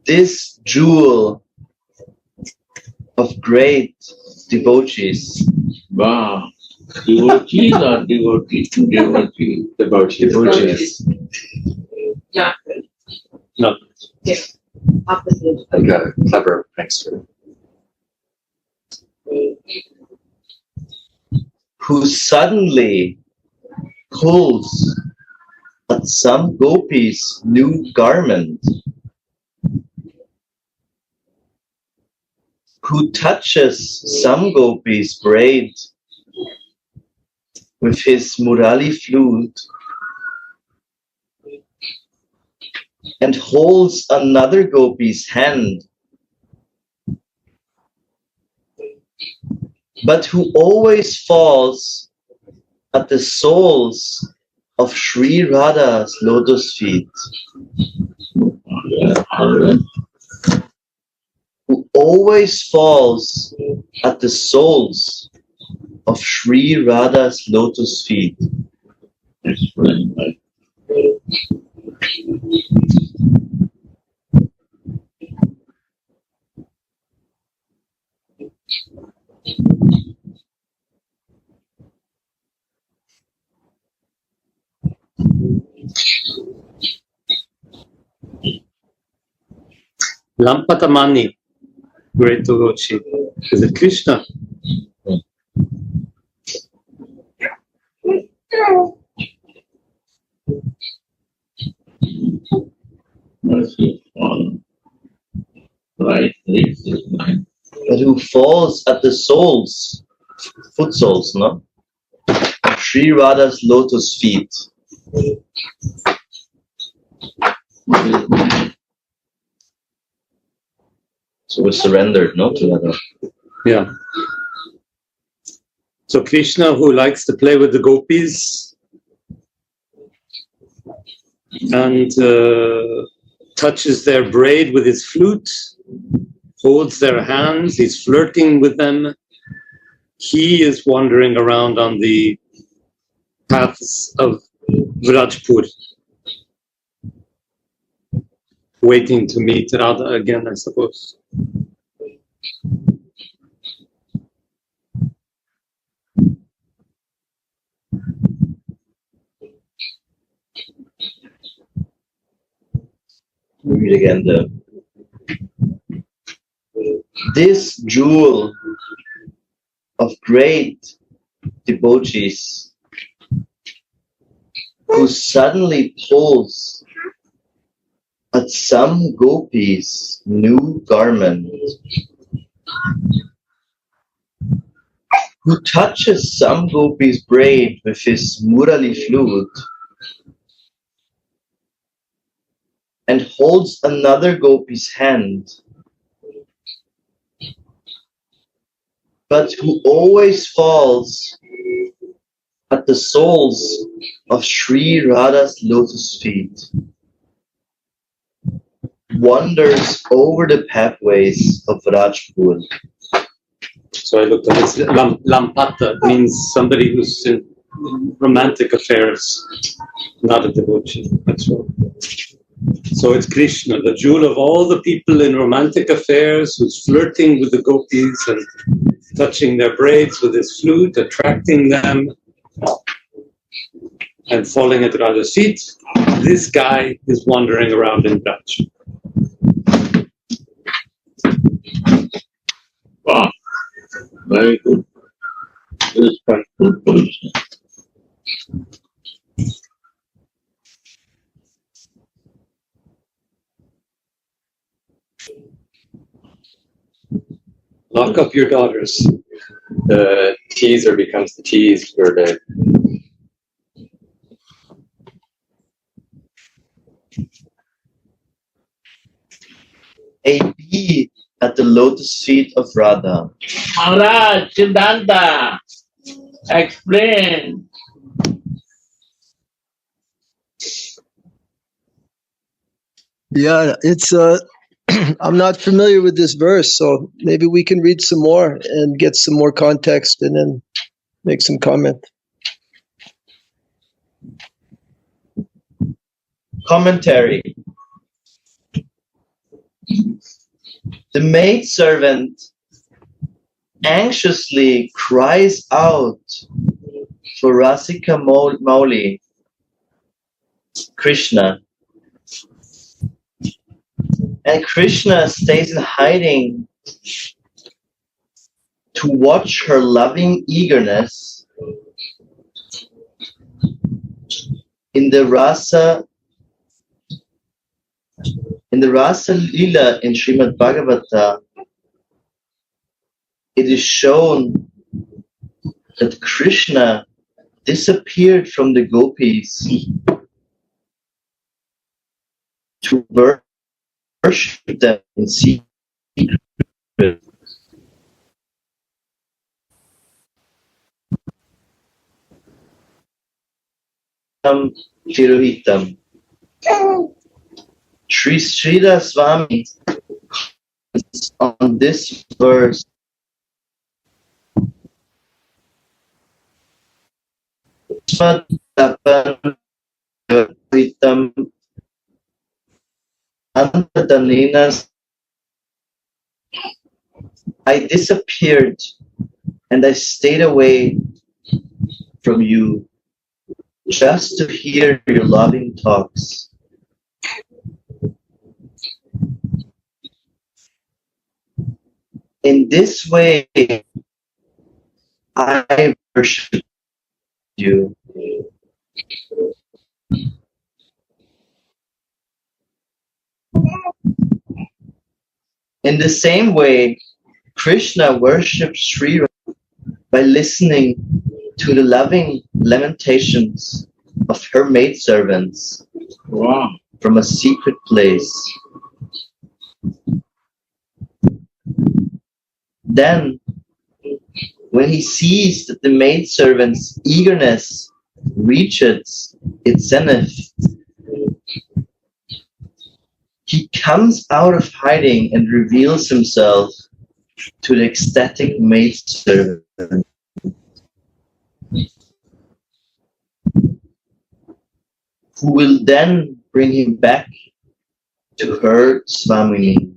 this jewel of great devotees. Wow. Devotees or devotees? Devotees. Yeah. No. Yeah. Opposite. Like a clever prankster. Who suddenly pulls at some gopi's new garment, who touches some gopi's braid with his murali flute, and holds another gopi's hand, but who always falls at the soles of Sri Radha's lotus feet. Who always falls at the soles of Sri Radha's lotus feet. Lampatamani, great devotee. Is it Krishna? Right, but who falls at the soles, foot soles, no? Sri Radha's lotus feet. So we surrendered, no, to Radha. Yeah. So Krishna, who likes to play with the gopis and touches their braid with his flute, holds their hands, he's flirting with them. He is wandering around on the paths of Vrajpur, waiting to meet Radha again, I suppose. Read again this jewel of great devotees who suddenly pulls at some gopi's new garment, who touches some gopi's braid with his murali flute, and holds another gopi's hand, but who always falls at the soles of Sri Radha's lotus feet, wanders over the pathways of Rajpur. So I looked at this. Lampata means somebody who's in romantic affairs, not a devotee. That's right. So it's Krishna, the jewel of all the people in romantic affairs, who's flirting with the gopis and touching their braids with his flute, attracting them, and falling at Radha's feet. This guy is wandering around in Braj. Wow, very good. This is quite good position. Lock up your daughters. The teaser becomes the tease for the A bee at the lotus feet of Radha. Maharaj, Siddhanta, explain. Yeah, it's I'm not familiar with this verse, so maybe we can read some more and get some more context and then make some comment. Commentary. the maidservant anxiously cries out for Rasika Mauli, Krishna. And Krishna stays in hiding to watch her loving eagerness in the Rasa Lila in Srimad Bhagavata. It is shown that Krishna disappeared from the gopis to worship them in secret. Chirohitam. Sri Sridhar Swami on this verse I disappeared and I stayed away from you just to hear your loving talks. In this way, I worship you. In the same way, Krishna worships Sri Radha by listening to the loving lamentations of her maidservants from a secret place. Then, when he sees that the maidservant's eagerness reaches its zenith, he comes out of hiding and reveals himself to the ecstatic maidservant, who will then bring him back to her Swamini.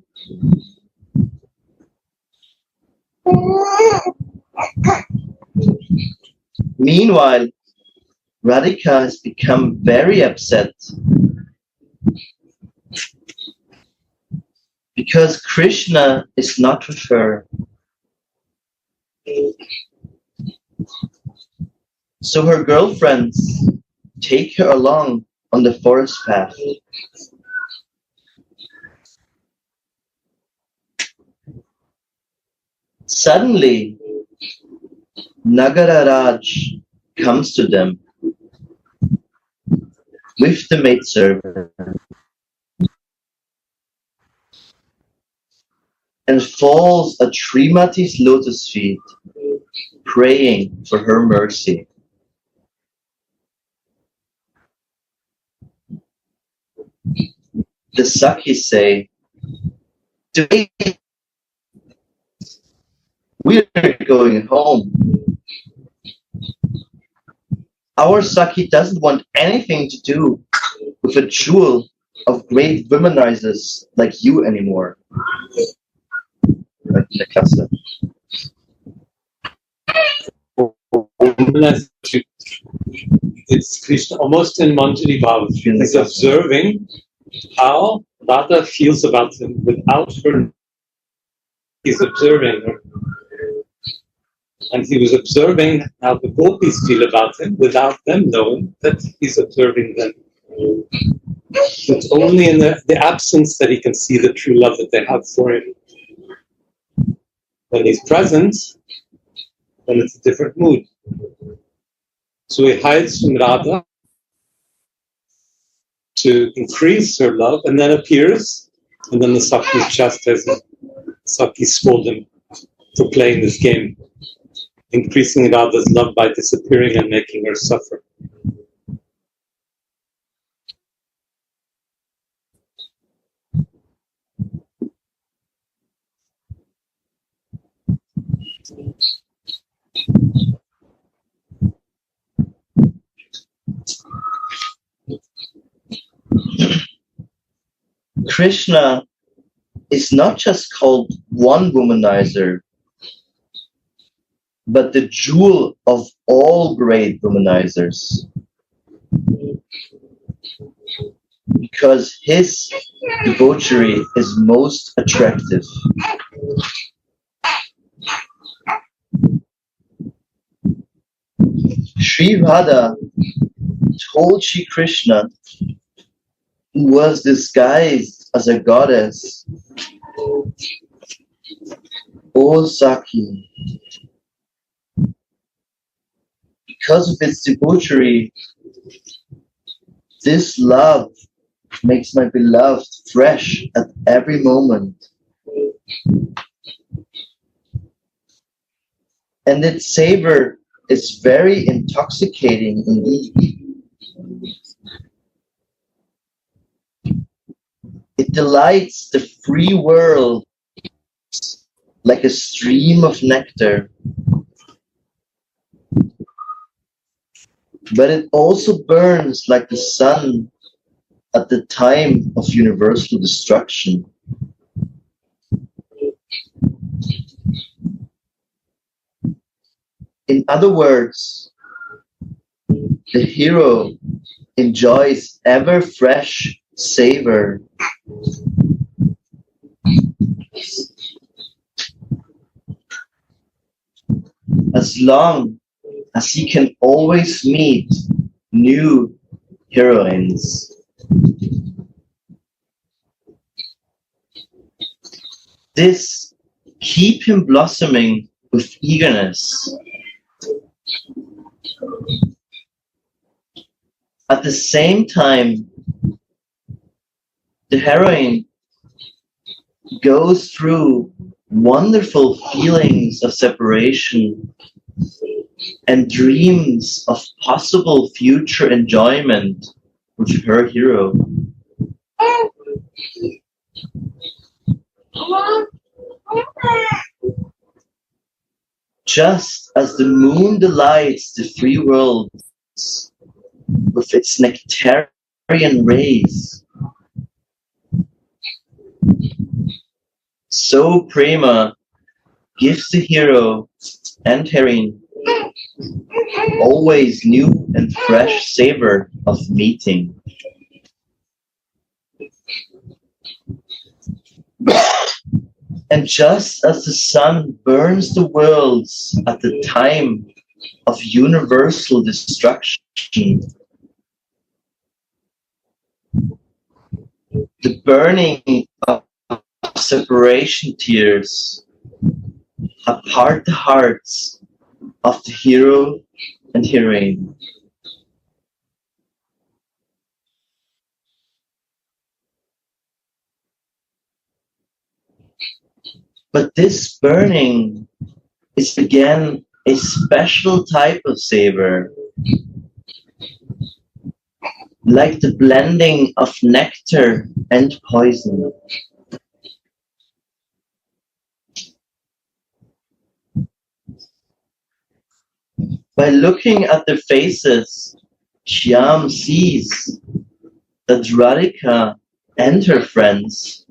Meanwhile, Radhika has become very upset because Krishna is not with her. So her girlfriends take her along on the forest path. Suddenly, Nagara Raj comes to them with the maidservant and falls at Srimati's lotus feet, praying for her mercy. The Sakhis say, "Today we are going home. Our Sakhi doesn't want anything to do with a jewel of great womanizers like you anymore." It's Krishna almost in Manjari Bhav. He's observing how Radha feels about him without her. He's observing her. And he was observing how the gopis feel about him without them knowing that he's observing them. It's only in the absence that he can see the true love that they have for him. When he's present, then it's a different mood. So he hides from Radha to increase her love, and then appears, and then the Sakhis chastise him. Sakhis scold him for playing this game, increasing Radha's love by disappearing and making her suffer. Krishna is not just called one womanizer, but the jewel of all great womanizers. Because his debauchery is most attractive. Sri Radha told Sri Krishna, who was disguised as a goddess, "O Saki, because of its debauchery, this love makes my beloved fresh at every moment. And its savor is very intoxicating indeed. It delights the free world like a stream of nectar. But it also burns like the sun at the time of universal destruction. In other words, the hero enjoys ever fresh savor. As long as he can always meet new heroines. This keep him blossoming with eagerness. At the same time, the heroine goes through wonderful feelings of separation and dreams of possible future enjoyment with her hero. Just as the moon delights the three worlds with its nectarian rays, so Prema gives the hero and heroine always new and fresh savor of meeting. And just as the sun burns the worlds at the time of universal destruction, the burning of separation tears apart the hearts of the hero and heroine. But this burning is again a special type of savor, like the blending of nectar and poison. By looking at their faces, Shyam sees that Radhika and her friends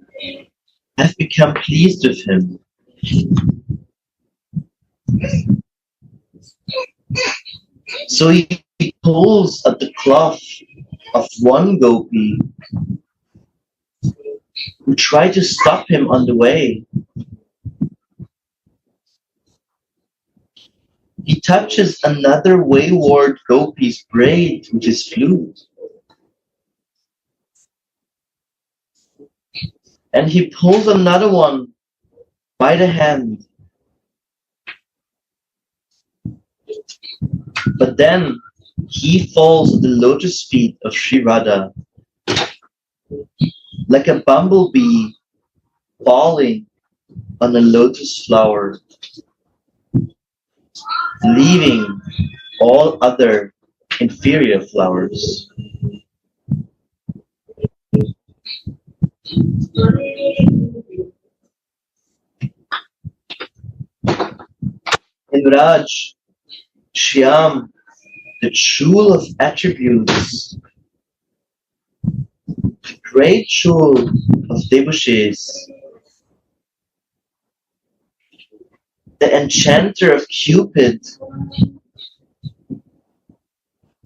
have become pleased with him. So he pulls at the cloth of one gopi who tried to stop him on the way. He touches another wayward gopi's braid with his flute. And he pulls another one by the hand. But then he falls at the lotus feet of Sri Radha, like a bumblebee falling on a lotus flower, leaving all other inferior flowers. In Raj, Shyam, the jewel of attributes, the great jewel of debauchees, the enchanter of Cupid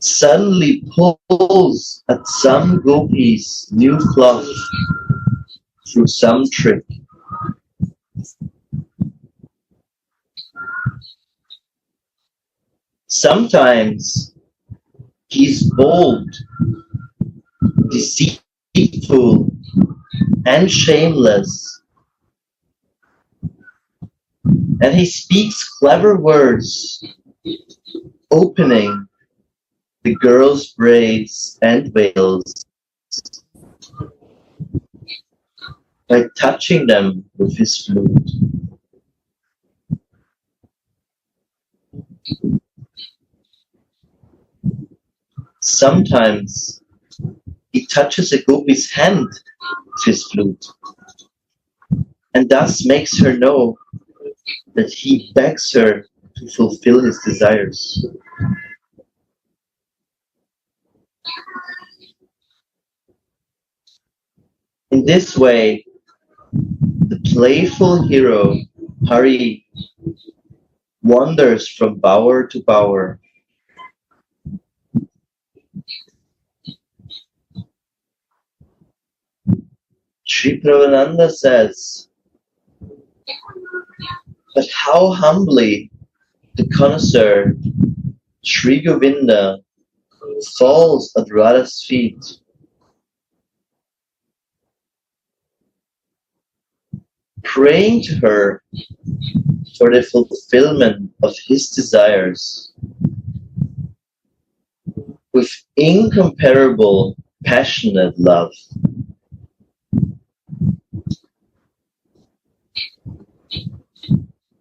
suddenly pulls at some gopi's new cloth through some trick. Sometimes he's bold, deceitful, and shameless, and he speaks clever words, opening the girls' braids and veils by touching them with his flute. Sometimes he touches a gopi's hand with his flute, and thus makes her know that he begs her to fulfill his desires. In this way, the playful hero Hari wanders from bower to bower. Sri Prabhupada says, but how humbly the connoisseur Sri Govinda falls at Radha's feet. Praying to her for the fulfillment of his desires with incomparable, passionate love.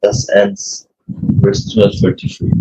Thus ends verse 233.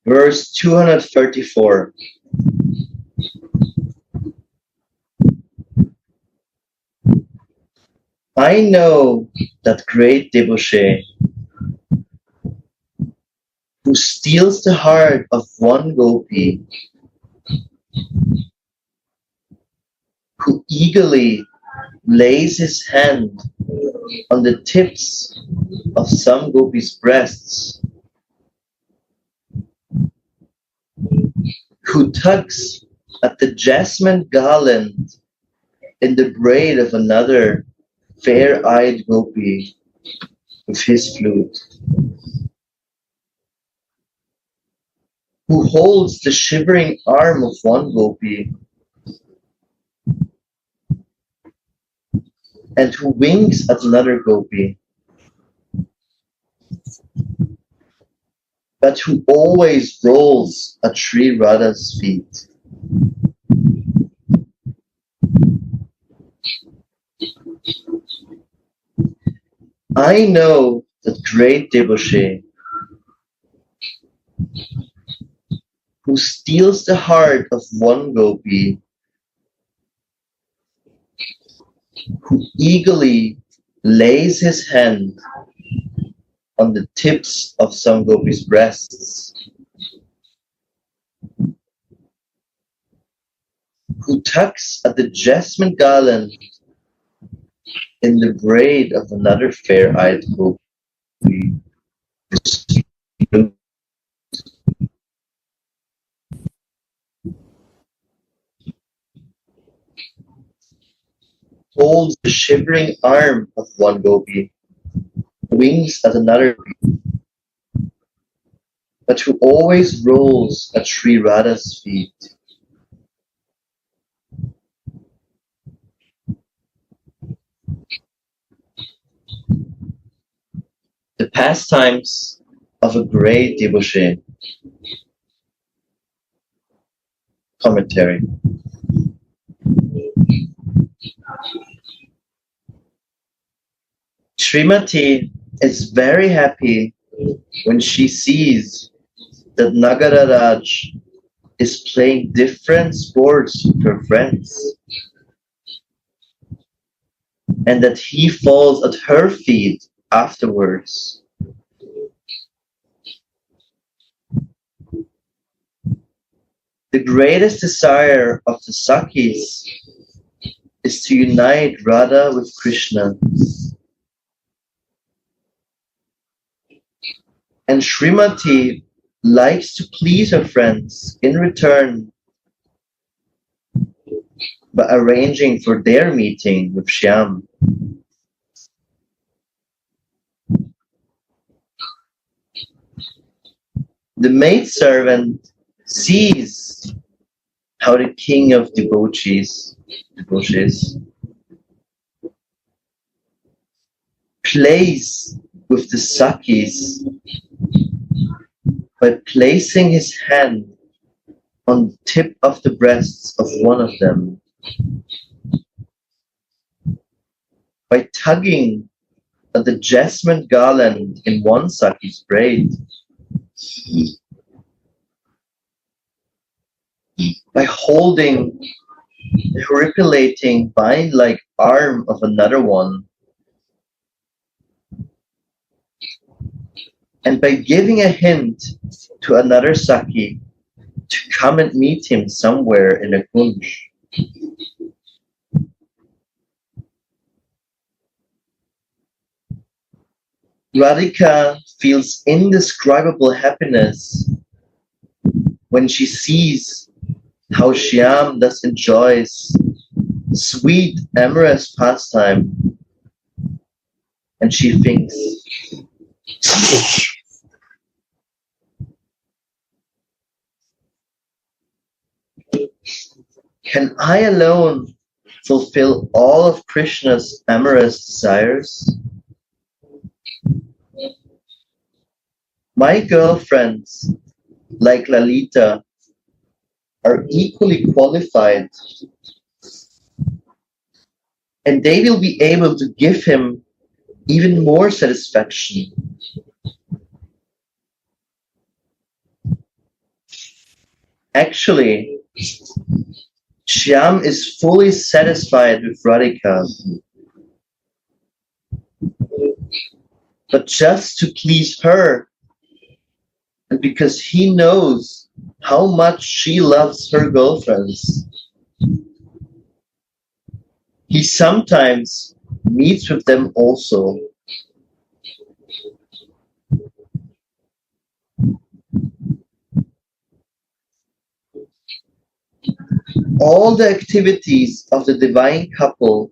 Verse 234. I know that great debauchee who steals the heart of one gopi, who eagerly lays his hand on the tips of some gopi's breasts, who tugs at the jasmine garland in the braid of another fair-eyed gopi with his flute, who holds the shivering arm of one gopi, and who winks at another gopi, but who always rolls at Sri Radha's feet. I know that great debauchee who steals the heart of one gopi, who eagerly lays his hand on the tips of some gopi's breasts, who tugs at the jasmine garland in the braid of another fair-eyed gopi. holds the shivering arm of one gopi, wings at another, but who always rolls at Sri Radha's feet. The pastimes of a great devotee. Commentary. Srimati is very happy when she sees that Nagararaj is playing different sports with her friends, and that he falls at her feet afterwards. The greatest desire of the Sakis is to unite Radha with Krishna. And Srimati likes to please her friends in return by arranging for their meeting with Shyam. The maidservant sees how the king of devotees plays with the Sakis by placing his hand on the tip of the breasts of one of them, by tugging at the jasmine garland in one Saki's braid, by holding the horripilating vine-like arm of another one, and by giving a hint to another Saki to come and meet him somewhere in a kunj. Radhika feels indescribable happiness when she sees how Shyam thus enjoys sweet, amorous pastime, and she thinks, can I alone fulfill all of Krishna's amorous desires? My girlfriends, like Lalita, are equally qualified, and they will be able to give him even more satisfaction. Actually, Shyam is fully satisfied with Radhika, but just to please her, and because he knows how much she loves her girlfriends, he sometimes meets with them also. All the activities of the divine couple,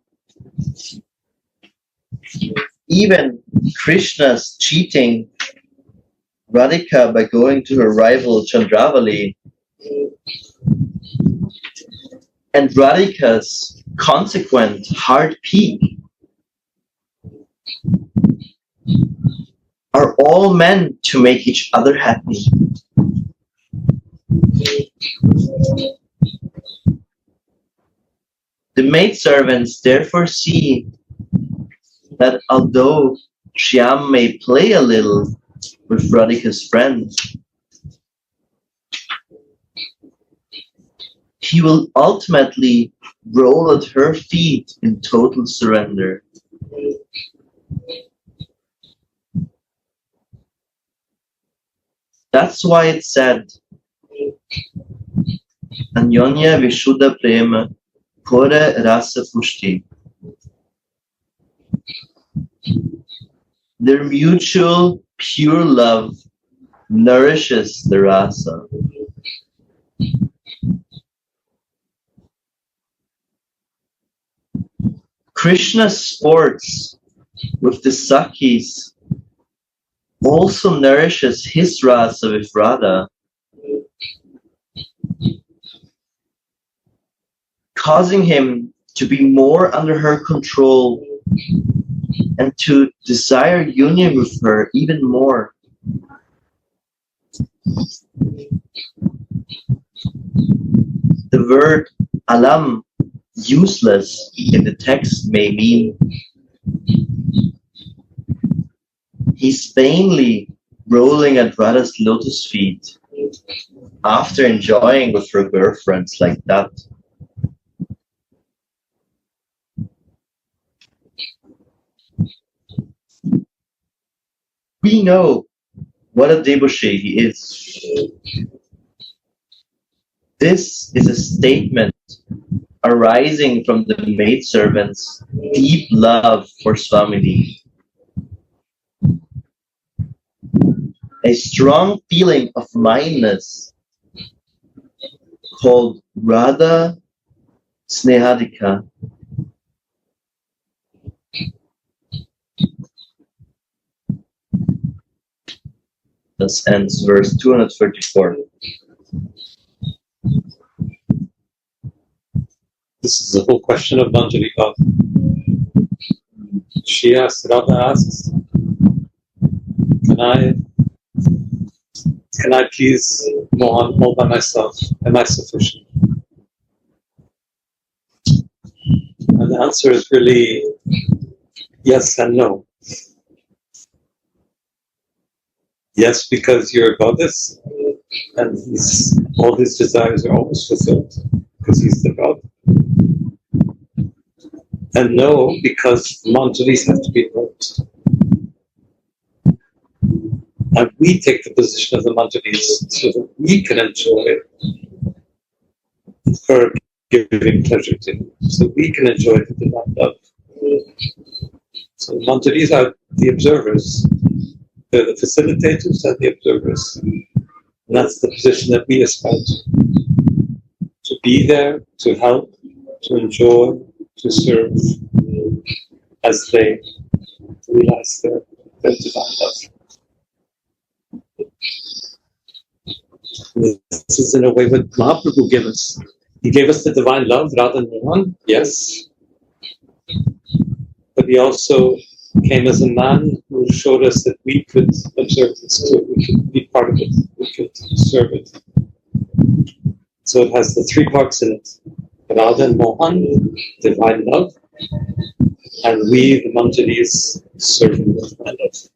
even Krishna's cheating Radhika by going to her rival Chandravali, and Radhika's consequent hard peak, are all meant to make each other happy. The maidservants therefore see that although Shyam may play a little with Radhika's friends, he will ultimately roll at her feet in total surrender. That's why it's said, Anyonya Vishuddha Prema Kore Rasa Pushti. Their mutual pure love nourishes the rasa. Krishna's sports with the Sakhis also nourishes his rasa with Radha, causing him to be more under her control and to desire union with her even more. The word alam, useless, in the text may mean he's vainly rolling at Radha's lotus feet after enjoying with her girlfriends like that. We know what a debauchee he is. This is a statement arising from the maidservant's deep love for Sudhanidhi. A strong feeling of mindness called Radha Snehadika. Thus ends verse 234. This is the whole question of Manjari Bhav. She asks, Radha asks, can I please Mohan all by myself? Am I sufficient? And the answer is really yes and no. Yes, because you're a goddess, and all his desires are always fulfilled, because he's the god. And no, because Manjaris have to be brought. And we take the position of the Manjaris so that we can enjoy her giving pleasure to him. So we can enjoy the divine love. So the Manjaris are the observers. They're the facilitators and the observers. And that's the position that we aspire to be there, to help, to enjoy, to serve, as they realize their divine love. This is in a way what Mahaprabhu gave us. He gave us the divine love, Radha and Mohan, yes. But he also came as a man who showed us that we could observe this too. We could be part of it. We could serve it. So it has the three parts in it. Radha and Mohan, divine love, and we, the Manjaris, serving the divine love.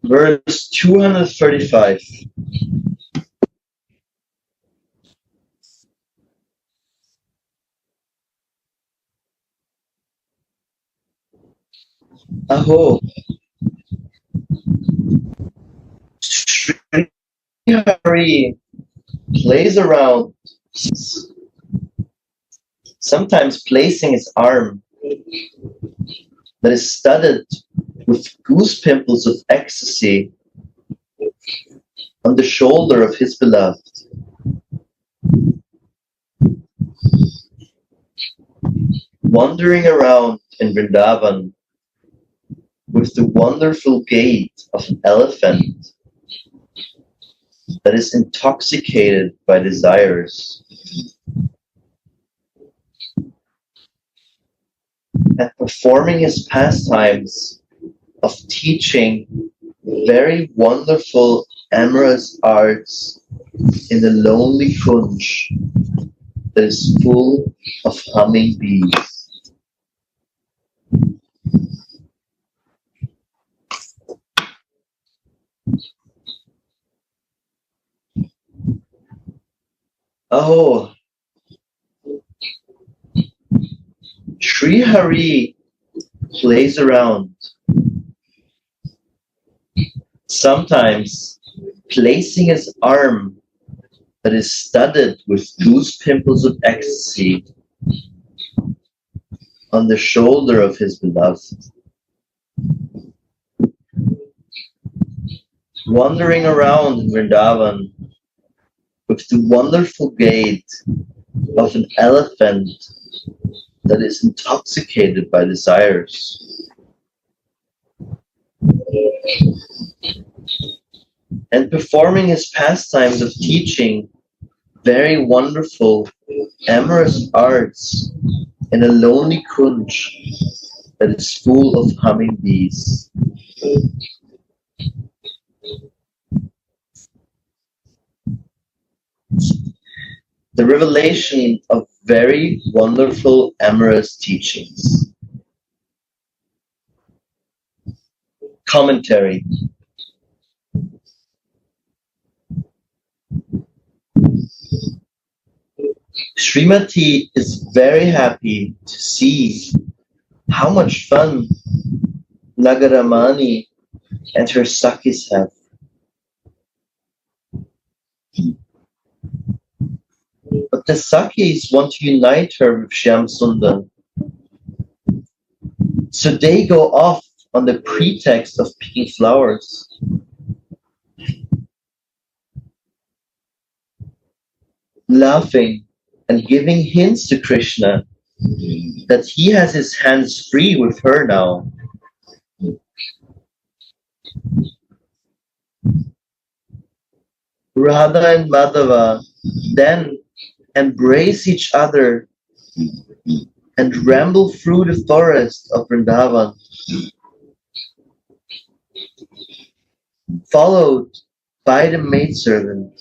Verse 235. Aho. Sri Hari plays around, sometimes placing his arm that is studded with goose pimples of ecstasy on the shoulder of his beloved. Wandering around in Vrindavan with the wonderful gait of an elephant that is intoxicated by desires, and performing his pastimes of teaching very wonderful amorous arts in the lonely kunj that is full of humming bees. Oh, Sri Hari plays around, sometimes placing his arm that is studded with goose pimples of ecstasy on the shoulder of his beloved, wandering around in Vrindavan with the wonderful gait of an elephant that is intoxicated by desires, and performing his pastimes of teaching very wonderful, amorous arts in a lonely kunj that is full of humming bees. The revelation of very wonderful, amorous teachings. Commentary. Srimati is very happy to see how much fun Nagaramani and her Sakhis have. But the Sakhis want to unite her with Shyam Sundar. So they go off on the pretext of picking flowers. Laughing and giving hints to Krishna that he has his hands free with her now. Radha and Madhava then embrace each other and ramble through the forest of Vrindavan, followed by the maidservant.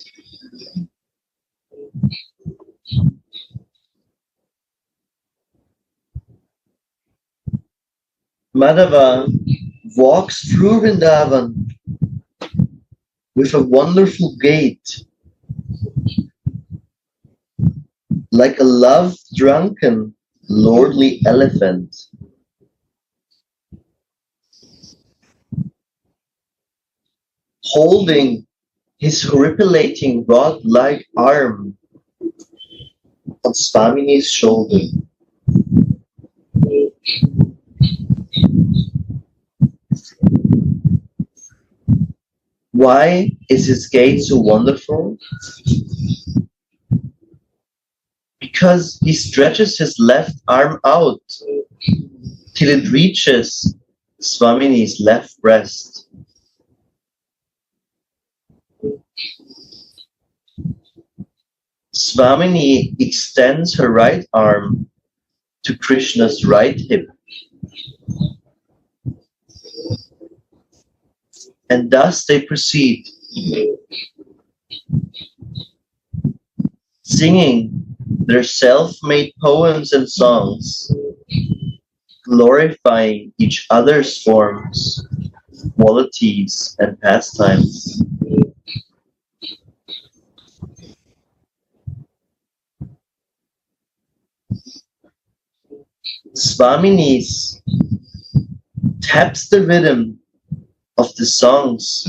Madhava walks through Vrindavan with a wonderful gait, like a love-drunken, lordly elephant. Holding his horripilating rod-like arm on Swamini's shoulder. Why is his gait so wonderful? Because he stretches his left arm out till it reaches Swamini's left breast. Swamini extends her right arm to Krishna's right hip. And thus they proceed, singing their self-made poems and songs, glorifying each other's forms, qualities, and pastimes. Swamini's taps the rhythm of the songs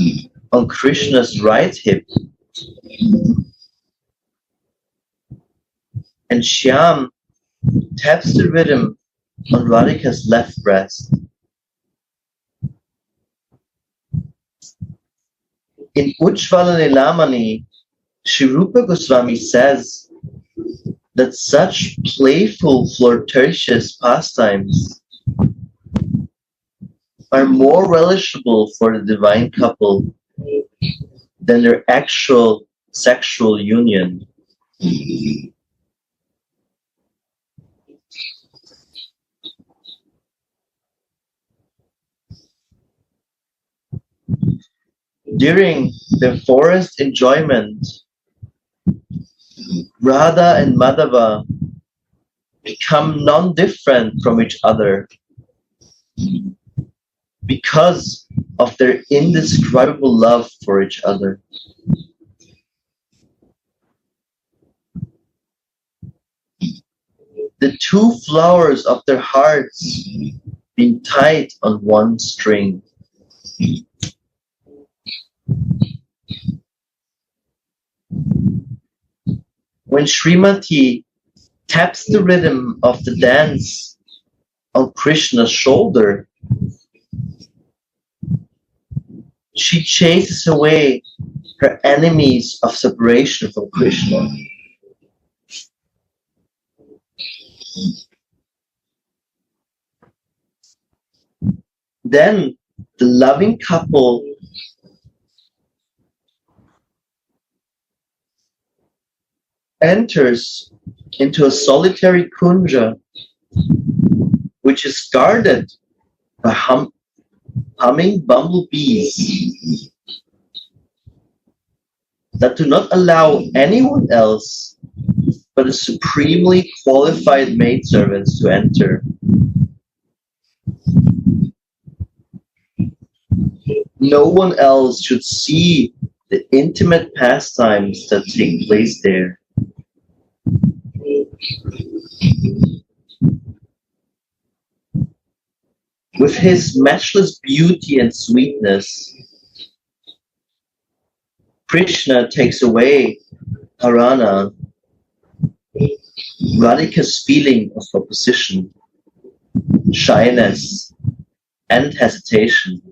on Krishna's right hip, and Shyam taps the rhythm on Radhika's left breast. In Ujjvala Nilamani, Sri Rupa Goswami says that such playful, flirtatious pastimes are more relishable for the divine couple than their actual sexual union. During their forest enjoyment, Radha and Madhava become non-different from each other because of their indescribable love for each other. the two flowers of their hearts being tied on one string. When Srimati taps the rhythm of the dance on Krishna's shoulder, she chases away her enemies of separation from Krishna. Then the loving couple enters into a solitary kunja, which is guarded by humming bumblebees that do not allow anyone else but the supremely qualified maidservants to enter. No one else should see the intimate pastimes that take place there. With his matchless beauty and sweetness, Krishna takes away Harana, Radhika's feeling of opposition, shyness, and hesitation.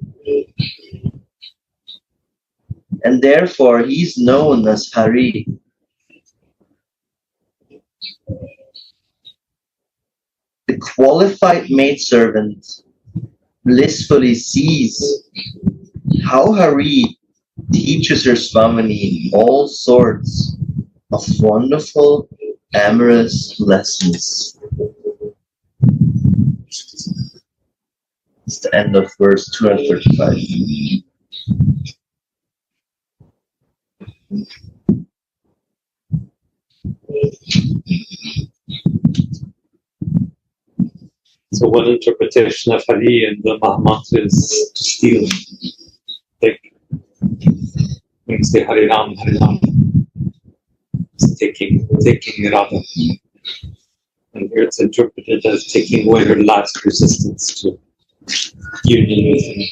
And therefore he is known as Hari. The qualified maidservant blissfully sees how Hari teaches her Swamini all sorts of wonderful, amorous lessons. It's the end of verse 235. So one interpretation of Hari in the Mahamantra is to steal. Like when you say Hari Ram, it's taking Radha. And here it's interpreted as taking away her last resistance to union with him.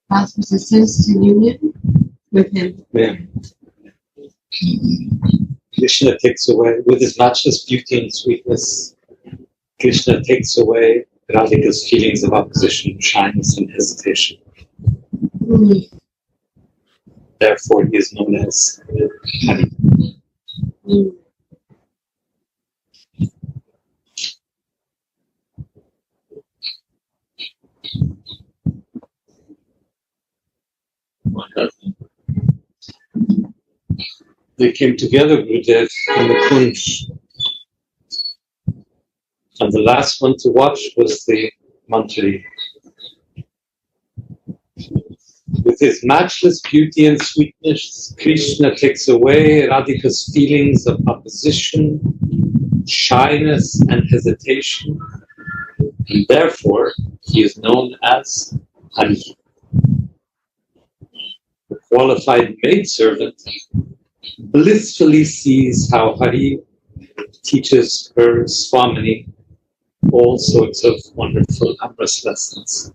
Last resistance to union with him. Yeah. Krishna takes away, with his matchless beauty and sweetness, Krishna takes away Radhika's feelings of opposition, shyness, and hesitation. Mm. Therefore, he is known as Hari. Mm. They came together, Gurudev, in the Kunj. And the last one to watch was the Mantri. With his matchless beauty and sweetness, Krishna takes away Radhika's feelings of opposition, shyness, and hesitation. And therefore, he is known as Hari. The qualified maidservant blissfully sees how Hari teaches her Swamini all sorts of wonderful amorous lessons.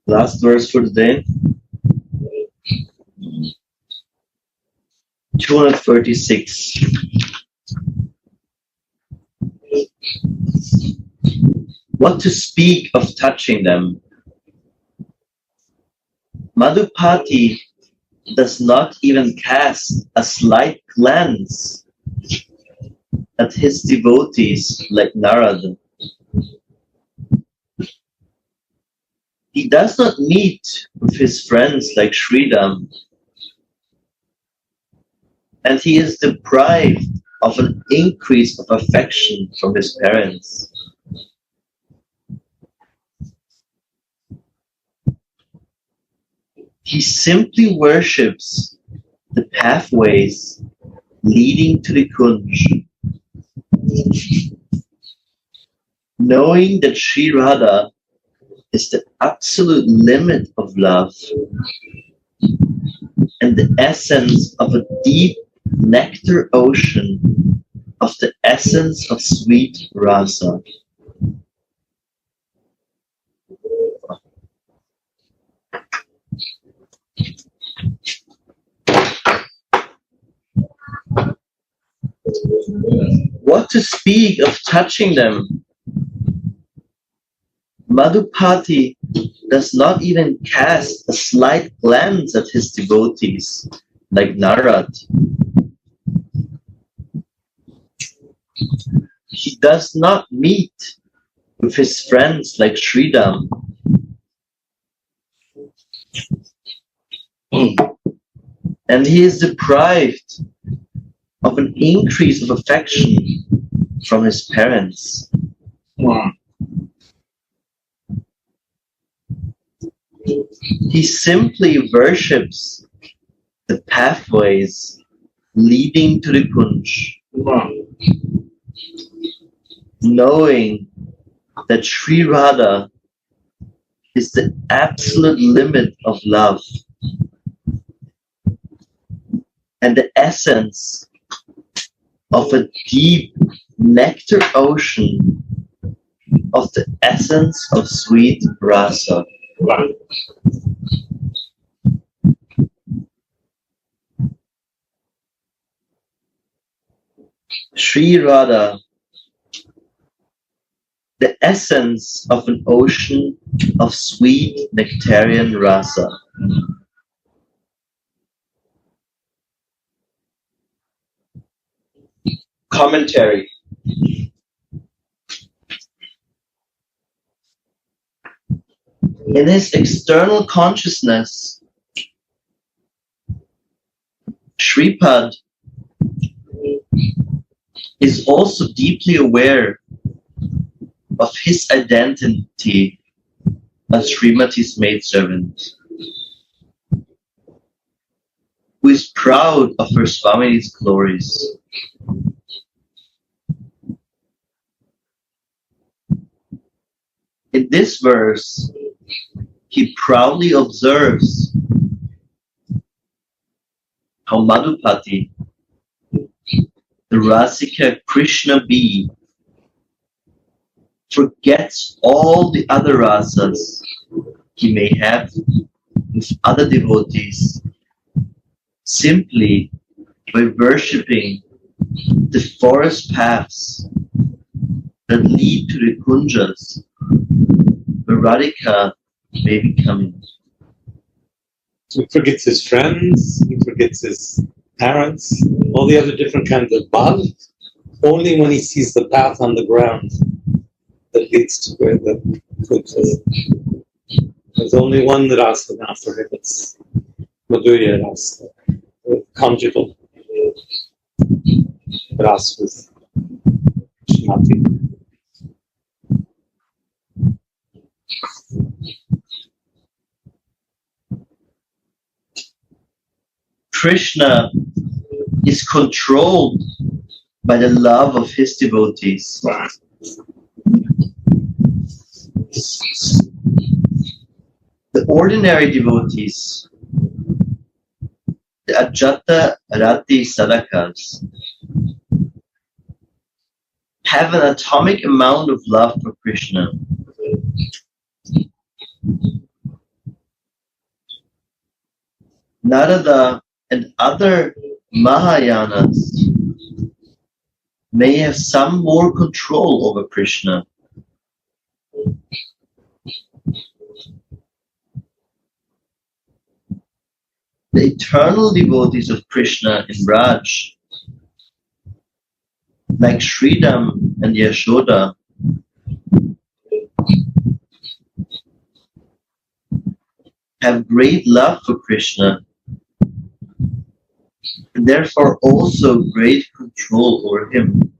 Last verse for the day. 236. What to speak of touching them? Madhupati does not even cast a slight glance at his devotees like Narada. He does not meet with his friends like Sridham. and he is deprived of an increase of affection from his parents. He simply worships the pathways leading to the Kunj, knowing that Sri Radha is the absolute limit of love and the essence of a deep nectar ocean of the essence of sweet rasa. What to speak of touching them? Madhupati does not even cast a slight glance at his devotees, like Narad. He does not meet with his friends like Sridham. And he is deprived of an increase of affection from his parents. He simply worships the pathways leading to the Kunj, knowing that Sri Radha is the absolute limit of love and the essence of a deep nectar ocean of the essence of sweet rasa. Sri Radha, the essence of an ocean of sweet nectarian rasa. Commentary. In his external consciousness, Shripad is also deeply aware of his identity as Srimati's maidservant, who is proud of her Swamini's glories. In this verse, he proudly observes how Madhupati, the Rasika Krishna bee, forgets all the other rasas he may have with other devotees simply by worshipping the forest paths that lead to the kunjas where Radhika may be coming. He forgets his friends, he forgets his parents, all the other different kinds of bhav, only when he sees the path on the ground that leads to where the food is. There's only one rasa now for him, it's Madhurya rasa, conjugal rasa with Shrimati. Krishna is controlled by the love of his devotees. The ordinary devotees, the Ajata Rati Sadakas, have an atomic amount of love for Krishna. Narada and other Mahayanas may have some more control over Krishna. The eternal devotees of Krishna in Raj, like Sridham and Yashoda, have great love for Krishna, and therefore also great control over him.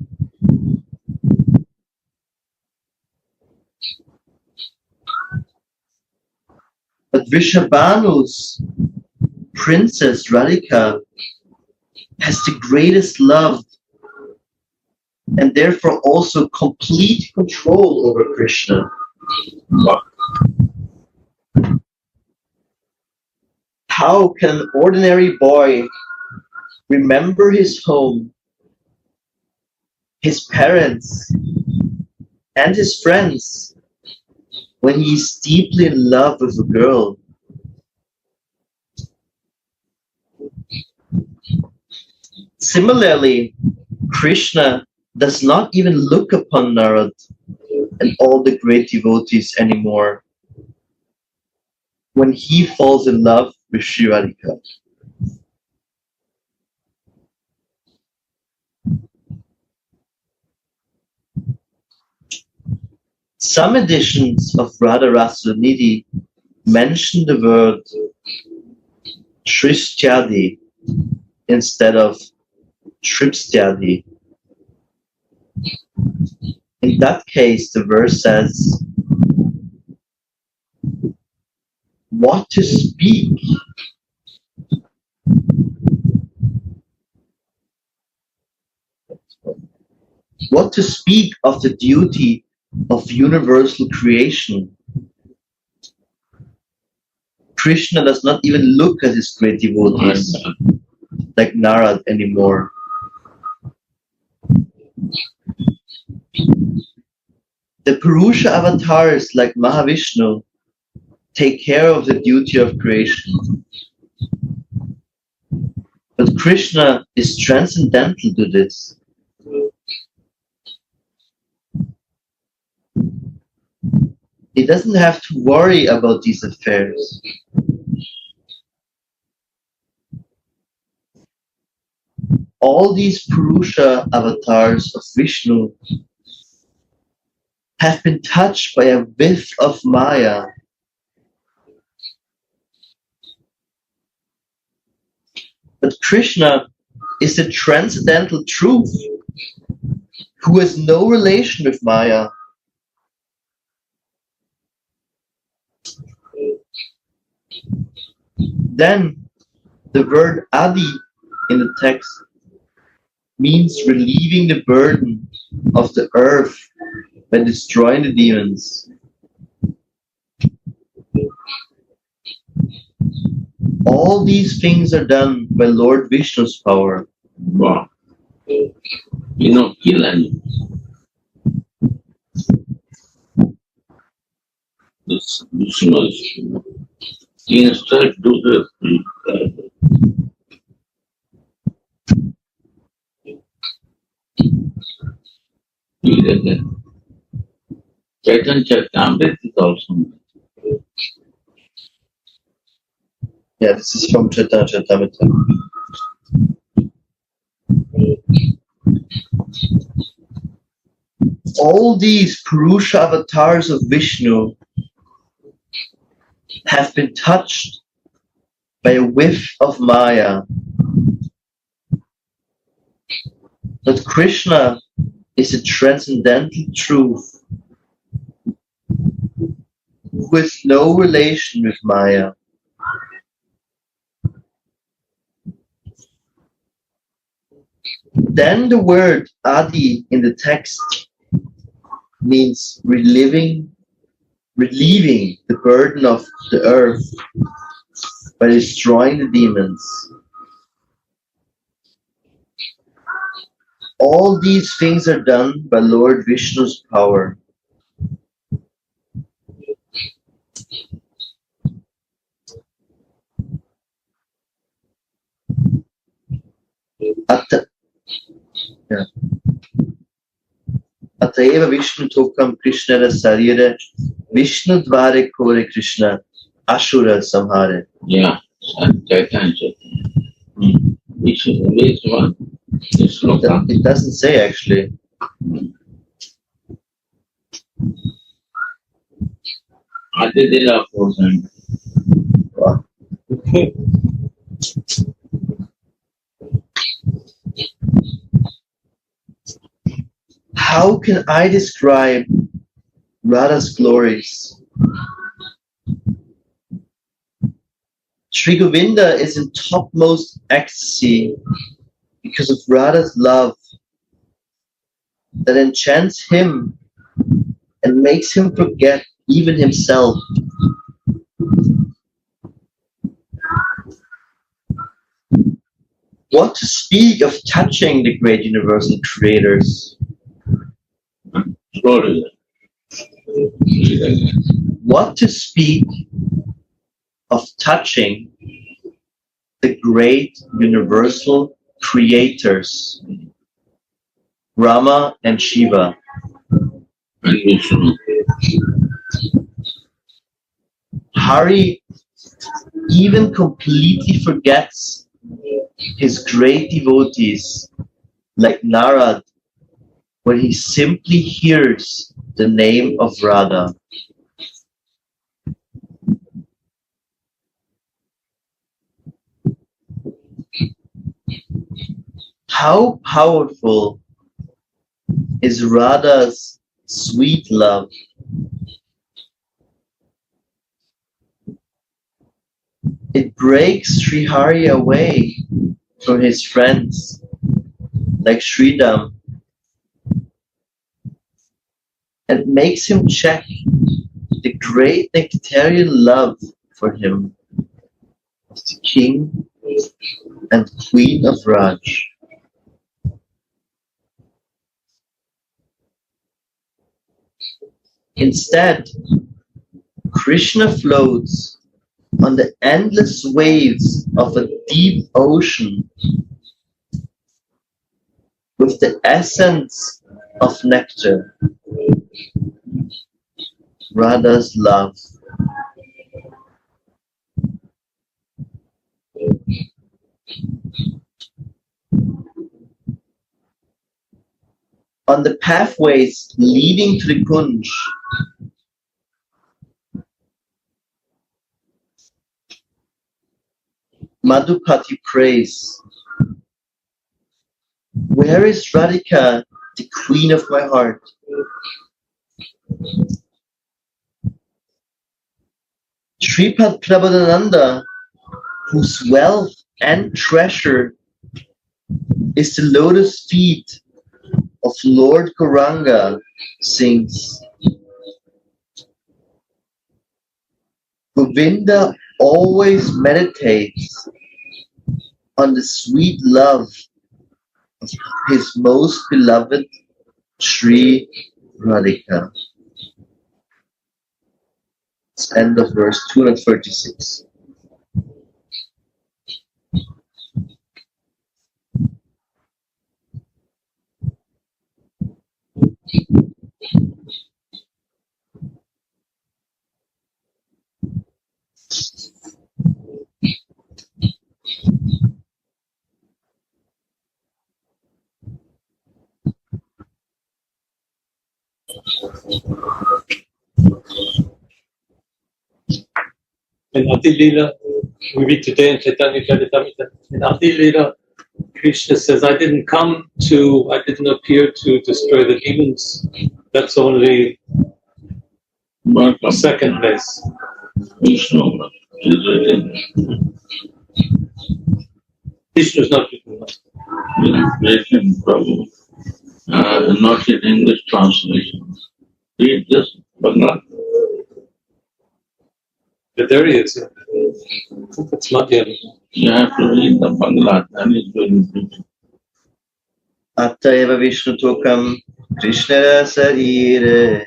But Vrishabhanu's princess Radhika has the greatest love and therefore also complete control over Krishna. How can an ordinary boy remember his home, his parents, and his friends when he is deeply in love with a girl? Similarly, Krishna does not even look upon Narad and all the great devotees anymore when he falls in love with Sri Radhika. Some editions of Radha Rasa Nidhi mention the word Shrishtyadi instead of Shripstyadi. In that case, the verse says, what to speak? What to speak of the duty of universal creation? Krishna does not even look at his great devotees like Narad anymore. The Purusha avatars like Mahavishnu take care of the duty of creation. But Krishna is transcendental to this. He doesn't have to worry about these affairs. All these Purusha avatars of Vishnu have been touched by a whiff of Maya. But Krishna is the transcendental truth who has no relation with Maya. Then the word Adi in the text means relieving the burden of the earth by destroying the demons. All these things are done by Lord Vishnu's power. Wow. You know, kill animals. This Vishnu is, he instead do this. Chaitanya Charitamrita is also. Yeah, this is from Chaitanya Charitamrita. All these Purusha avatars of Vishnu have been touched by a whiff of Maya. But Krishna is a transcendental truth with no relation with Maya. Then the word Adi in the text means relieving the burden of the earth by destroying the demons. All these things are done by Lord Vishnu's power. Atayeva Vishnu Tokam Krishna Sarire Vishnu Dvare Kore Krishna Ashura Samhare. Yeah, Chaitanya. Which one? It doesn't say actually. Adidila 400. Wow. How can I describe Radha's glories? Sri Govinda is in topmost ecstasy because of Radha's love that enchants him and makes him forget even himself. What to speak of touching the great universal creators? What to speak of touching the great universal creators, Rama and Shiva. Hari even completely forgets his great devotees like Narad when he simply hears the name of Radha. How powerful is Radha's sweet love? It breaks Sri Hari away from his friends like Sridham and makes him check the great nectarian love for him of the king and queen of Raj. Instead, Krishna floats on the endless waves of a deep ocean with the essence of nectar, Radha's love. On the pathways leading to the Kunj, Madhupati prays, "Where is Radhika, the queen of my heart?" Sripad Prabodhananda, whose wealth and treasure is the lotus feet of Lord Gauranga, sings, Govinda always meditates on the sweet love of his most beloved Sri Radhika. It's end of verse 236. In Ati Leela, we read today in Chaitanya Charitamrita, in Ati Leela, Krishna says, I didn't appear to destroy the demons. That's only second place. Vishnu is written. Vishnu is not written. Translation, Prabhu. Not in English translation. Read this, but not. But there he is. That's Madhyam. You have to read the Bangla, and it's very beautiful. Attaiva Vishnu Tokam Krishna Sarire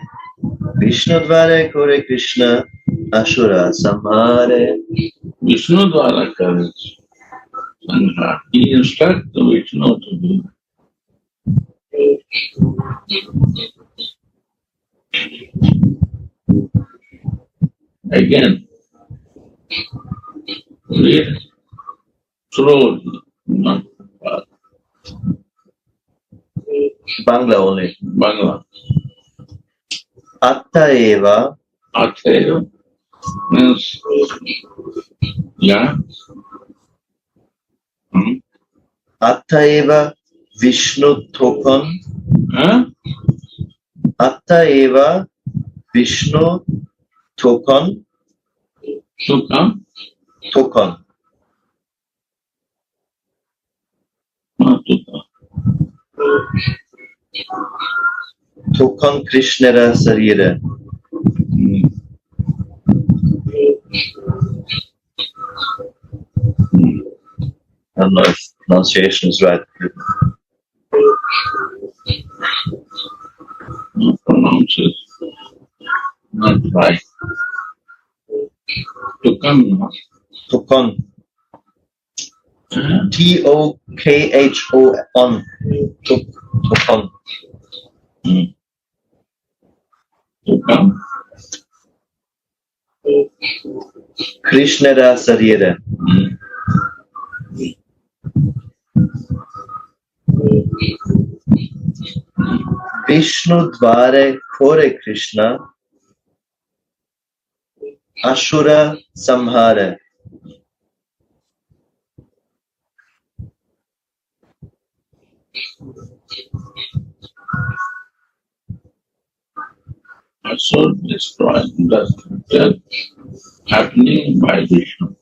Vishnu Dvare Kore Krishna Ashura Samhare. Vishnu Dvara courage. Sanghar. He instructs the Vishnu to do. Again, read slowly, not fast. Bangla only. Bangla. Attaiva Attaiva means, yeah. Attaiva Vishnu Tokam Huh? Atta eva Vishnu Tokon. Sukha, Tokon. not Sukha. Tokon Krishnara Sarira. I don't know if pronunciation is right. No, pronounce it not right. Sukha, Tokon. T-O-K-H-O-N. Tokon. Sukha, Krishnara Sarira. Vishnu Dvare Kore Krishna. Ashura Samhara. also destroyed the death happening by Vishnu.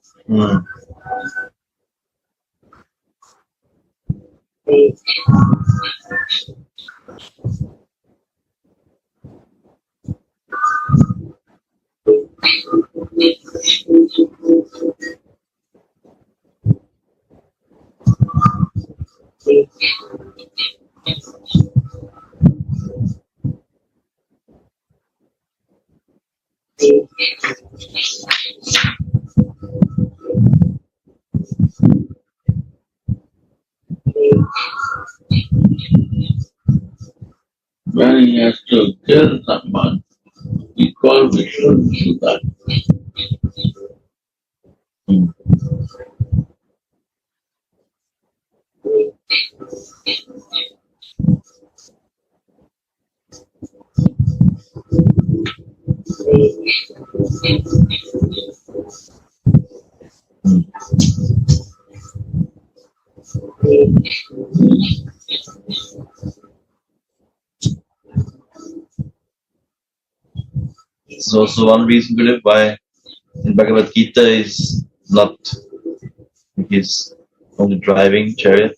When he has to kill someone, he calls Vishnu to do that. This is also one reason why in Bhagavad Gita is not his only driving chariot,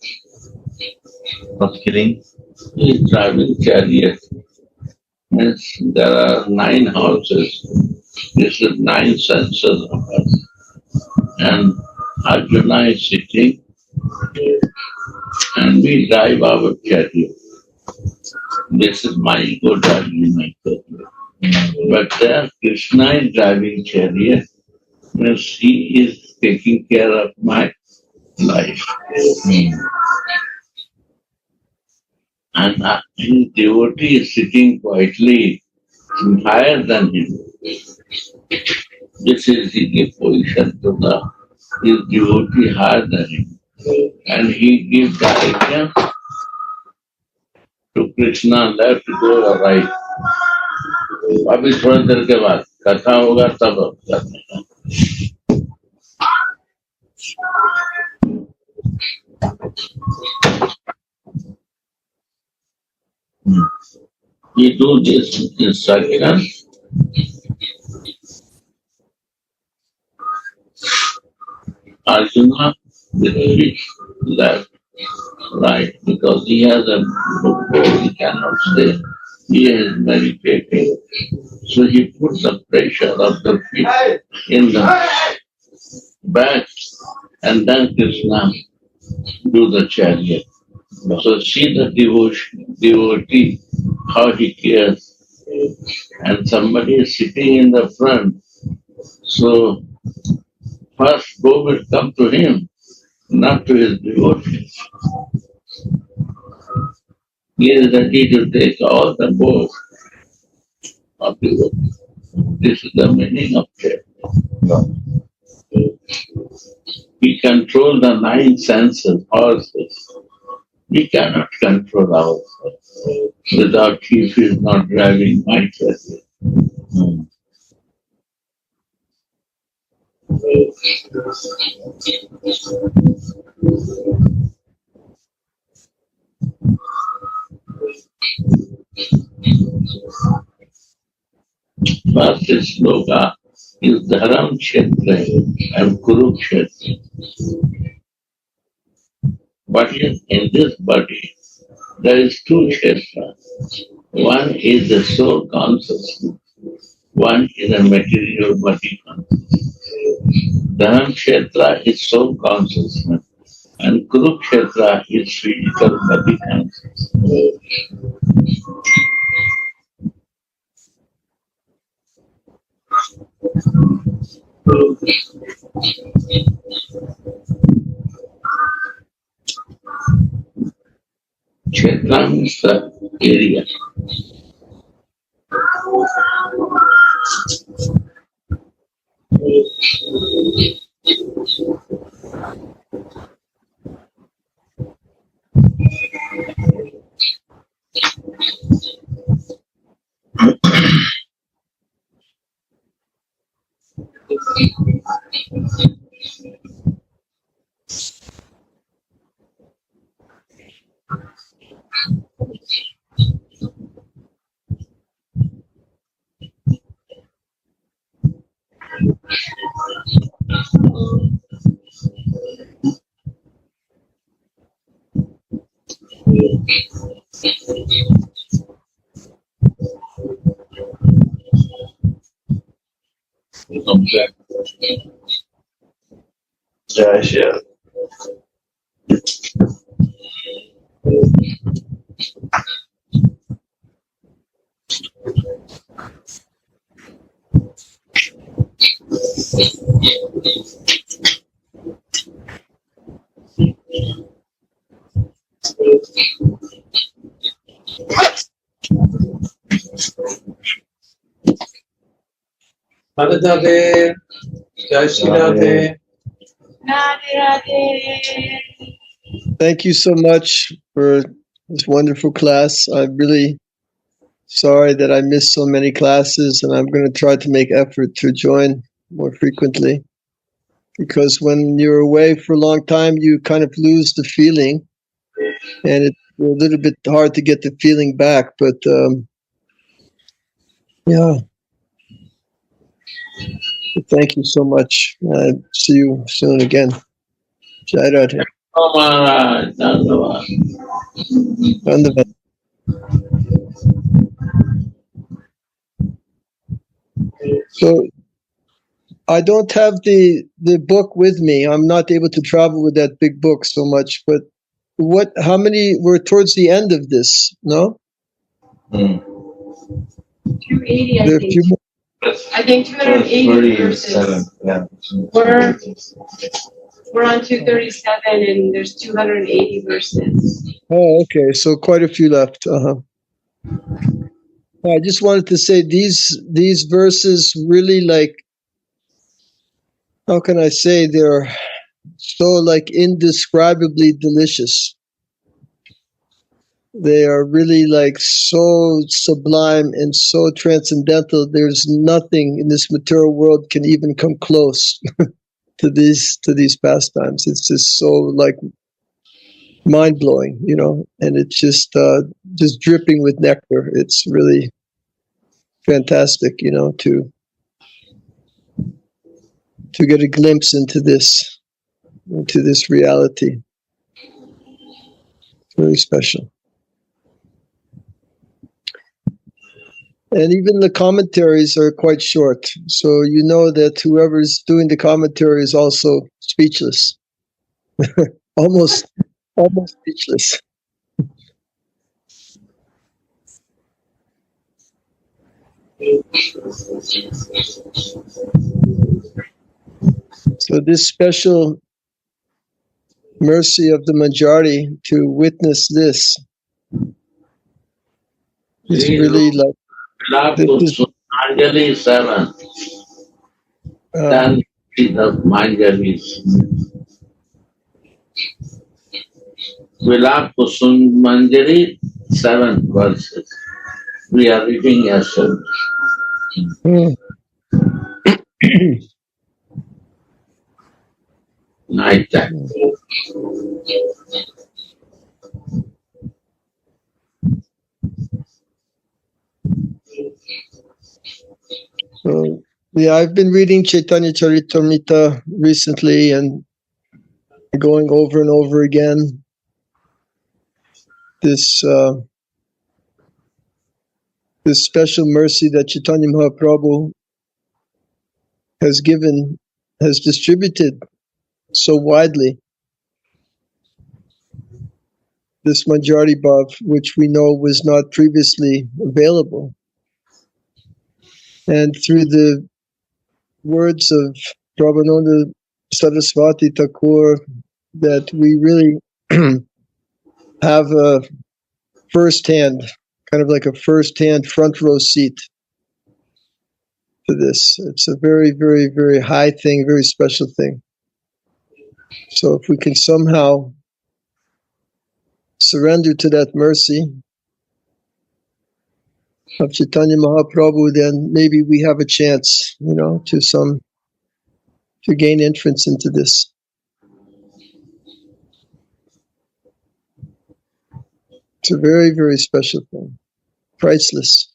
not killing. He is driving chariot. Means there are 9 houses. This is 9 senses of us. And Arjuna is sitting and we drive our chariot. This is my ego driving my chariot. But there Krishna is driving chariot, means he is taking care of my life. And his devotee is sitting quietly higher than him. This is the position to his devotee higher than him. And he gives direction to Krishna left go or right. अभी थोड़ी देर के बाद कथा होगा तब करने का. You do this instruction. Arjuna will be left, right, because he has a book, he cannot stay. He is meditating. So he puts the pressure of the feet in the back and then Krishna do the chariot. So see the devotee, how he cares. And somebody is sitting in the front. So first go will come to him, not to his devotee. He is ready to take all the boat of devotee. This is the meaning of chariot. We control the 9 senses, horses. We cannot control ourselves without if he is not driving my chariot. First sloka is Dharam Kshetra and Kurukshetra. But in this body, there is two kshetra. One is the soul consciousness, one is a material body consciousness. Dharam Kshetra is soul consciousness, and Kurukshetra is physical body consciousness. Kshetra means the area. Jai Shri. Radha, Jai Shri Radha. Thank you so much for this wonderful class. I'm really sorry that I missed so many classes, and I'm going to try to make effort to join more frequently. Because when you're away for a long time, you kind of lose the feeling, and it's a little bit hard to get the feeling back. But yeah, thank you so much. See you soon again. Jai Radha. Oh Maharaj, Dandavad. Dandavad. So I don't have the book with me. I'm not able to travel with that big book so much. But how many were towards the end of this? No? 280, I There are a think. few more. I think 280 verses. Yeah. We're on 237 and there's 280 verses. Oh, okay. So quite a few left. I just wanted to say these verses really, like, how can I say, they're so like indescribably delicious. They are really like so sublime and so transcendental. There's nothing in this material world can even come close to these pastimes. It's just so like mind blowing, and it's just dripping with nectar. It's really fantastic, to get a glimpse into this reality. It's really special. And even the commentaries are quite short. So you know that whoever's doing the commentary is also speechless. almost speechless. So this special mercy of the majority to witness this is really like Manjali 7. Then of Manjalis. Vilap Kusum Manjari, 7 verses. We are reading ourselves. Night time. So, yeah, I've been reading Chaitanya Charitamrita recently and going over and over again this this special mercy that Chaitanya Mahaprabhu has given, has distributed so widely. This majority bhav, which we know was not previously available. And through the words of Prabhupada Saraswati Thakur, that we really have a first-hand, kind of like a first-hand front row seat to this. It's a very, very, very high thing, very special thing. So if we can somehow surrender to that mercy of Chaitanya Mahaprabhu, then maybe we have a chance, to gain entrance into this. It's a very, very special thing. Priceless.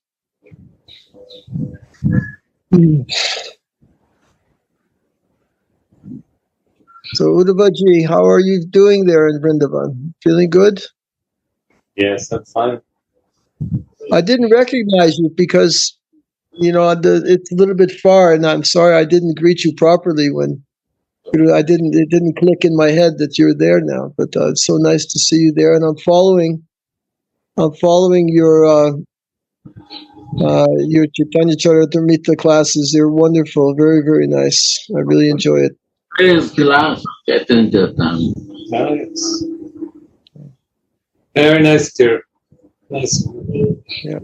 So Uddhavaji, how are you doing there in Vrindavan? Feeling good? Yes, I'm fine. I didn't recognize you because, it's a little bit far, and I'm sorry I didn't greet you properly when it didn't click in my head that you're there now. But it's so nice to see you there, and I'm following your Chaitanya Charitamrita classes. They're wonderful, very, very nice. I really enjoy it. Praise class, Chaitanya Charitamrita. Nice. Very nice, dear. Nice. Yeah.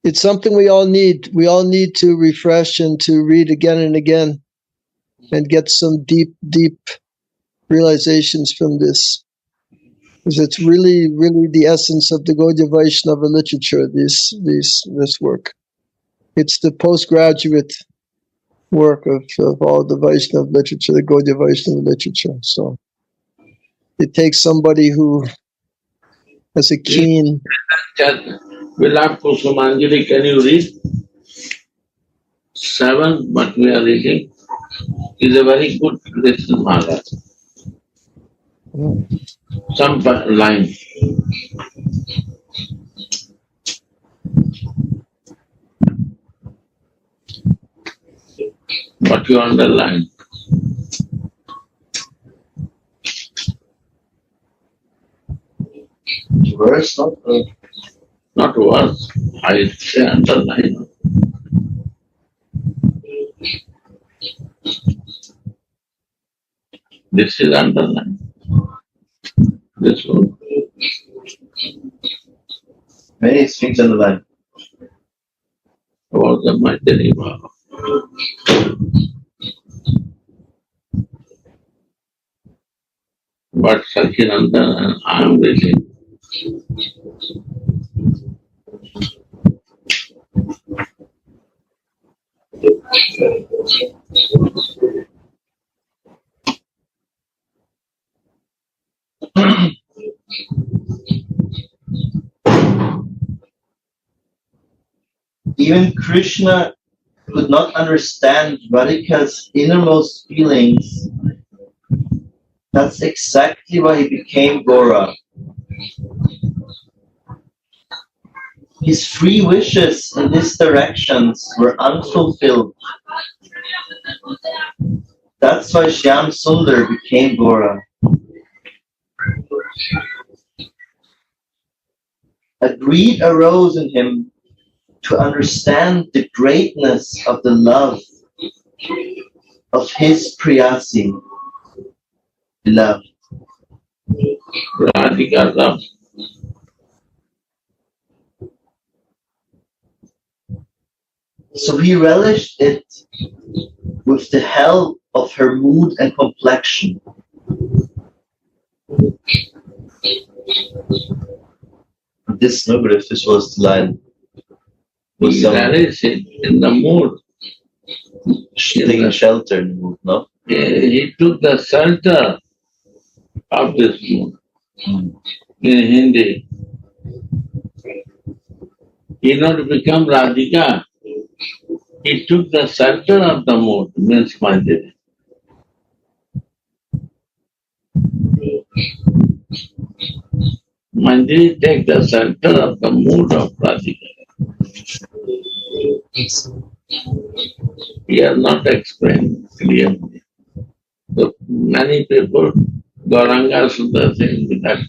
It's something we all need. We all need to refresh and to read again and again and get some deep, deep realizations from this. Because it's really, really the essence of the Gaudiya Vaishnava literature, this work. It's the postgraduate work of all the Vaishnava literature, the Gaudiya Vaishnava literature. So it takes somebody who has a keen... Vilat Kusumanjali, can you read? 7, what we are reading, is a very good lesson, Maharaj. Some line. What you underline? Verse, Not words. I say underline. This is underline. This one. many things on the line. About the Maitri Bhava. But Sachidananda and I am reading. Even Krishna could not understand Radhika's innermost feelings. That's exactly why he became Gora. His free wishes in these directions were unfulfilled. That's why Shyam Sundar became Gora. A greed arose in him to understand the greatness of the love of his Priyasi, beloved. Radhika love. So he relished it with the help of her mood and complexion. This number, if this was the line, was That is in the mood. taking shelter in the mood, no? He took the shelter of this mood. In Hindi, in order to become Radhika, he took the center of the mood, means Manjari. Manjari take the center of the mood of Radhika. He has not explained clearly. So many people, Gauranga Sutta saying that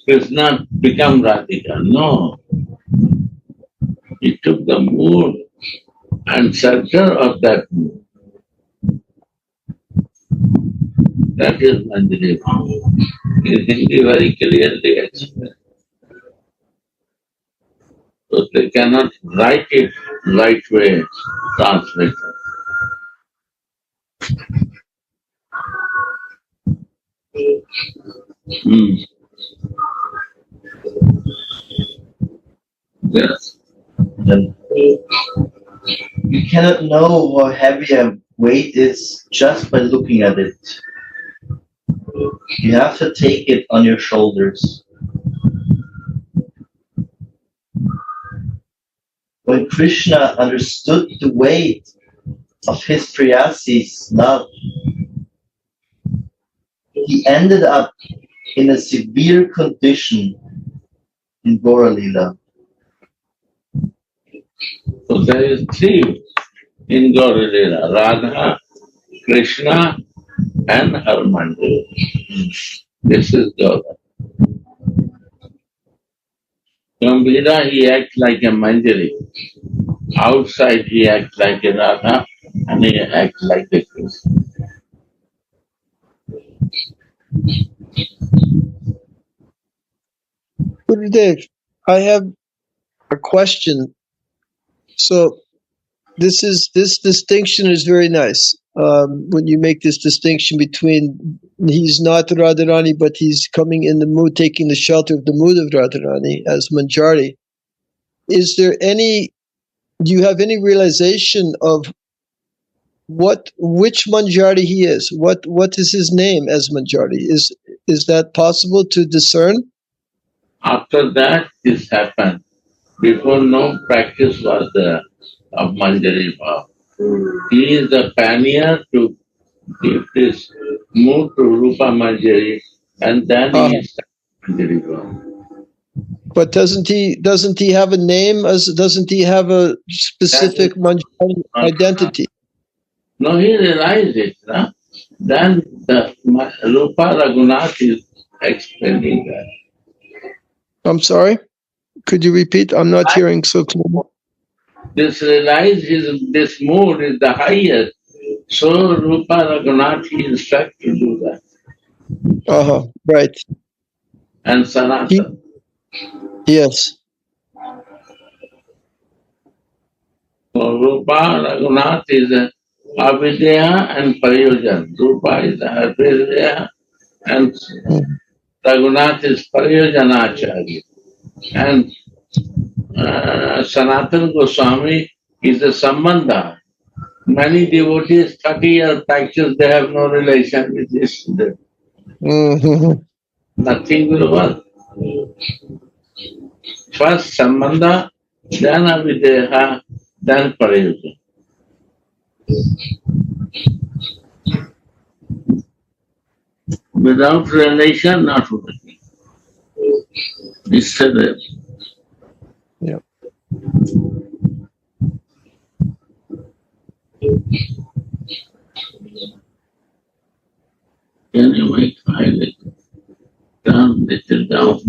Krishna become Radhika. No. He took the mood and center of that mood. That is Manjari. In Hindi very clearly explained. So they cannot write it right way, translate it. Yes. You cannot know how heavy a weight is just by looking at it. You have to take it on your shoulders. When Krishna understood the weight of his Prayasi's love, he ended up in a severe condition in Gaura-lila. So there is three in Gaura-lila: Radha, Krishna, and her Manjari. This is Gaura. Gambhira, he acts like a Manjari. Outside he acts like a Radha, and he acts like a Krishna. Gurudev, I have a question. So this distinction is very nice. When you make this distinction between he's not Radharani, but he's coming in the mood, taking the shelter of the mood of Radharani as Manjari. Is there do you have any realization of which Manjari he is? What is his name as Manjari? Is that possible to discern? After that, this happened. Before, no practice was there of Manjari Bhav. He is the pioneer to give this mood to Rupa Manjari, and then he started Manjari Bhav. But doesn't he have a name? Doesn't he have a specific Manjari identity? No, he realized it. Huh? Then the Rupa Raghunath is explaining that. I'm sorry? Could you repeat? I'm not hearing so clearly. This this mood is the highest. So Rupa Raghunath, he instructed to do that. Right. And Sanatana. Yes. So Rupa Raghunath is Avidya and Prayojan. Rupa is Avidya and Raghunath is Prayojanacharya. And Sanatana Goswami is a Sambandha. Many devotees, 30 years practice, they have no relation with this student. Nothing will work. First Sambandha, then Avidya, then Prayojan. Without relation, not working. It's said. Yeah. Can you make highlight down, little down?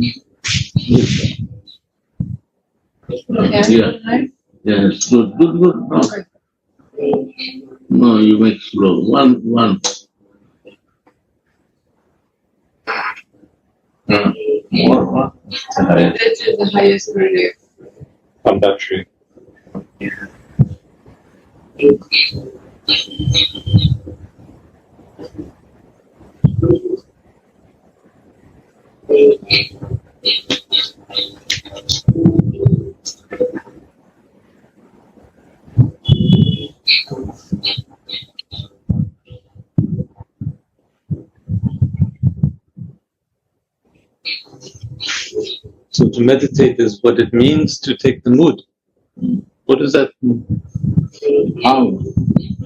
Yeah. Yes, good. No. No, you make slow. One. More. Which is the highest Gurudev? Conductory. So to meditate is what it means to take the mood. What does that mean? How?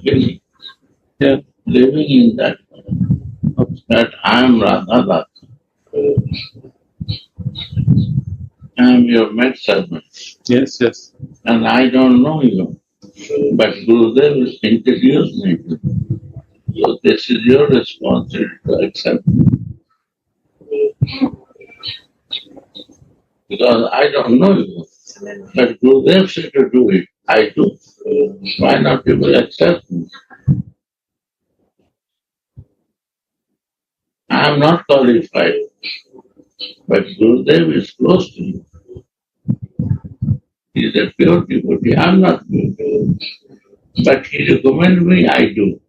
Really? Yeah. Living in that I am Radha, I am your maid servant, Yes, yes. and I don't know you. But Gurudev has introduced me to you. So this is your responsibility to accept. Because I don't know you. But Gurudev said to do it. I do. Why not people accept me? I am not qualified. But Gurudev is close to you. He is a pure devotee. I am not pure. But he recommends me, I do.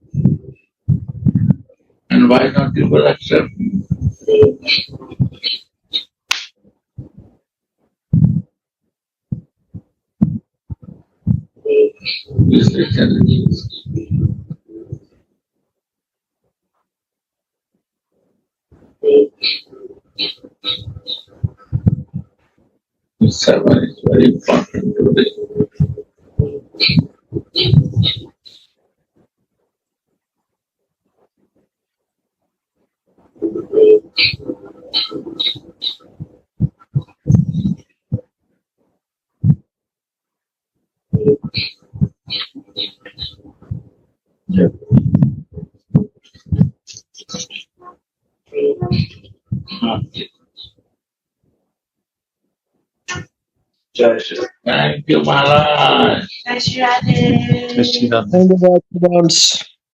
And why not people accept me? This is the challenge. This sermon is very important today. Yeah. Thank you, Maharaj. Jai Shri Radhe. Krishna. And about Brahms.